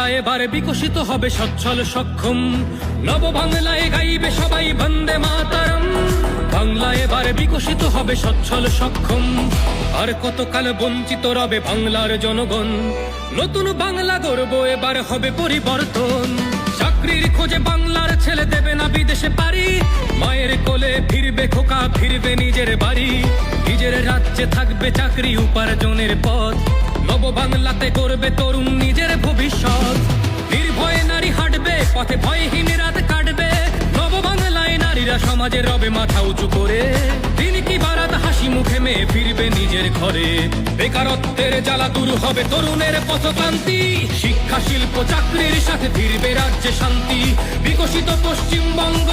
বাংলা এবার বিকশিত হবে সচ্ছল সক্ষম, নব বাংলায় গাইবে সবাই বন্দে মাতরম। বাংলা এবার বিকশিত হবে সচ্ছল সক্ষম, আর কতকাল বঞ্চিত রবে বাংলার জনগণ। নতুন বাংলা গর্ব এবার হবে পরিবর্তন। চাকরির খোঁজে বাংলার ছেলে দেবে না বিদেশে পারি, মায়ের কোলে ফিরবে খোকা, ফিরবে নিজের বাড়ি। নিজের রাজ্যে থাকবে চাকরি উপার্জনের পথ, নব বাংলাতে করবে তরুণ নিজের ভবিষ্যৎ। নির্ভয়ে নারী হাঁটবে পথে, ভয়হীন রাত কাটবে। নব বাংলায় নারীরা সমাজে রবে মাথা উঁচু করে, দিন কি বারাত হাসি মুখে মেয়ে ফিরবে নিজের ঘরে। বেকারত্বের জ্বালা দূর হবে তরুণের পথক্রান্তি, শিক্ষা শিল্প চাকরির সাথে ফিরবে রাজ্যে শান্তি। বিকশিত পশ্চিমবঙ্গ